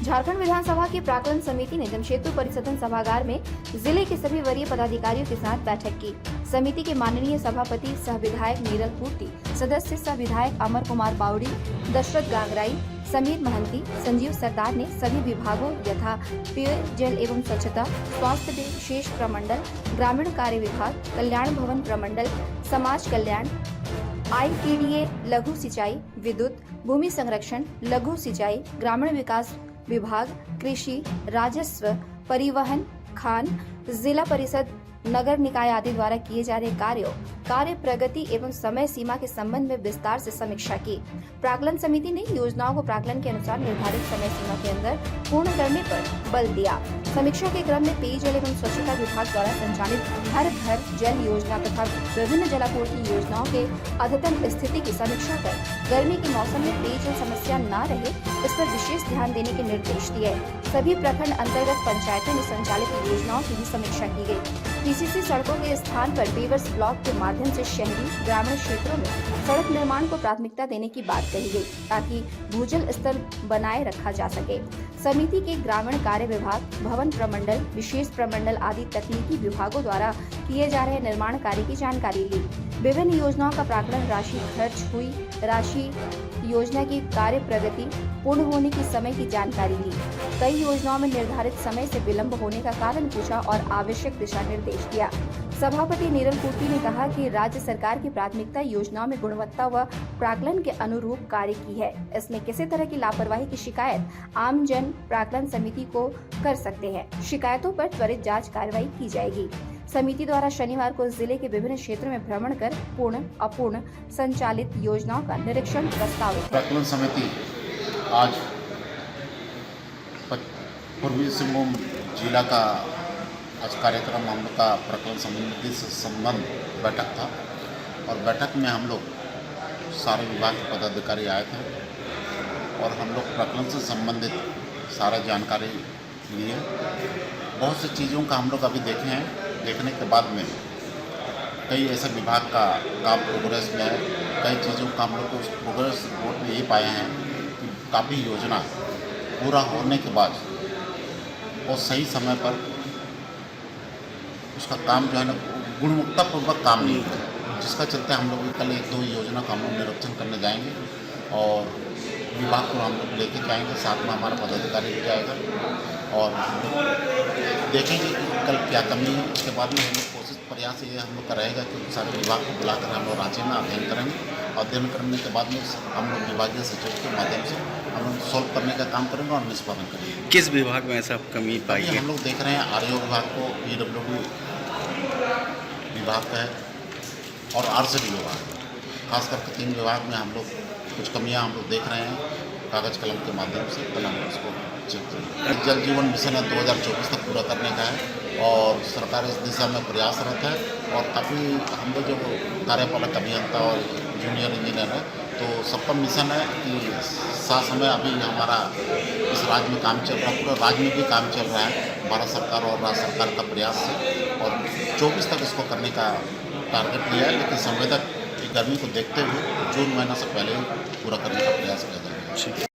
झारखंड विधानसभा की प्राक्कलन समिति ने जमशेदपुर परिसदन सभागार में जिले के सभी वरीय पदाधिकारियों के साथ बैठक की। समिति के माननीय सभापति सह विधायक नीरल पूर्ति, सदस्य सह विधायक अमर कुमार बावड़ी, दशरथ गांगराई, समीर महंती, संजीव सरदार ने सभी विभागों यथा पेयजल एवं स्वच्छता, स्वास्थ्य विशेष प्रमंडल, ग्रामीण कार्य विभाग, कल्याण भवन प्रमंडल, समाज कल्याण, ITDA, लघु सिंचाई, विद्युत, भूमि संरक्षण, लघु सिंचाई, ग्रामीण विकास विभाग, कृषि, राजस्व, परिवहन, खान, जिला परिषद, नगर निकाय आदि द्वारा किए जा रहे कार्य प्रगति एवं समय सीमा के संबंध में विस्तार से समीक्षा की। प्राक्कलन समिति ने योजनाओं को प्राक्कलन के अनुसार निर्धारित समय सीमा के अंदर पूर्ण करने पर बल दिया। समीक्षा के क्रम में पेयजल एवं स्वच्छता विभाग द्वारा संचालित हर घर जल योजना तथा विभिन्न जलापूर्ति योजनाओं के अद्यतन स्थिति की समीक्षा कर गर्मी के मौसम में पेयजल समस्या न रहे इस पर विशेष ध्यान देने के निर्देश दिए। सभी प्रखंड अंतर्गत पंचायतों में संचालित योजनाओं की भी समीक्षा की गई। PCC सड़कों के स्थान पर पेवर्स ब्लॉक के माध्यम से शहरी ग्रामीण क्षेत्रों में सड़क निर्माण को प्राथमिकता देने की बात कही गई ताकि भूजल स्तर बनाए रखा जा सके। समिति के ग्रामीण कार्य विभाग, भवन प्रमंडल, विशेष प्रमंडल आदि तकनीकी विभागों द्वारा किए जा रहे निर्माण कार्य की जानकारी ली। विभिन्न योजनाओं का प्राक्कलन राशि खर्च हुई राशि, योजना की कार्य प्रगति, पूर्ण होने की समय की जानकारी ली। कई योजनाओं में निर्धारित समय से विलंब होने का कारण पूछा और आवश्यक दिशा निर्देश दिया। सभापति नीरल पूर्ति ने कहा कि राज्य सरकार की प्राथमिकता योजनाओं में गुणवत्ता व प्राक्कलन के अनुरूप कार्य की है। इसमें किसी तरह की लापरवाही की शिकायत आम जन प्राक्कलन समिति को कर सकते हैं। शिकायतों पर त्वरित जांच कार्रवाई की जाएगी। समिति द्वारा शनिवार को जिले के विभिन्न क्षेत्रों में भ्रमण कर पूर्ण अपूर्ण संचालित योजनाओं का निरीक्षण प्रस्तावित है। प्राक्कलन समिति आज पूर्वी सिंहभूम जिला का आज कार्यक्रम हम लोग का प्राक्कलन समिति से संबंध बैठक था और बैठक में हम लोग सारे विभाग के पदाधिकारी आए थे और हम लोग प्राक्कलन से संबंधित सारा जानकारी लिए। बहुत सी चीज़ों का हम लोग अभी देखे हैं। देखने के बाद में कई ऐसे विभाग का काम प्रोग्रेस में है। कई चीज़ों का हम लोग उस प्रोग्रेस रिपोर्ट में यही पाए हैं कि काफ़ी योजना पूरा होने के बाद और सही समय पर उसका काम जो है ना गुणवत्तापूर्वक काम नहीं होता, जिसका चलते हम लोग कल 1-2 योजना का हम लोग निरीक्षण करने जाएंगे और विभाग को हम लोग लेके जाएंगे, साथ में हमारा पदाधिकारी भी जाएगा और देखेंगे कि कल क्या कमी है। उसके बाद में हम लोग कोशिश प्रयास ये हम लोग का रहेगा कि सारे विभाग को बुलाकर हम लोग रांची में अध्ययन करेंगे। अध्ययन करने के बाद में हम लोग विभागीय सचिव के माध्यम से हम लोग सॉल्व करने का काम करेंगे और निष्पादन करेंगे। किस विभाग में ऐसा कमी पाई है? हम लोग देख रहे हैं RO विभाग को, PWD विभाग का है और RCD विभाग, खास करके 3 विभाग में हम लोग कुछ कमियां हम लोग देख रहे हैं। कागज़ कलम के माध्यम से कल हम उसको चेक करेंगे। जल जीवन मिशन है 2024 तक पूरा करने का है और सरकार इस दिशा में प्रयासरत है और काफ़ी हम लोग जो कार्यपालक अभियंता और जूनियर इंजीनियर है तो सबका मिशन है कि साथ समय अभी हमारा इस राज्य में काम चल रहा है, पूरा राज्य में भी काम चल रहा है भारत सरकार और राज्य सरकार का प्रयास से और 24 तक इसको करने का टारगेट लिया है। लेकिन संवेदक की गर्मी को देखते हुए जून महीना से पहले पूरा करने का प्रयास किया जाएगा।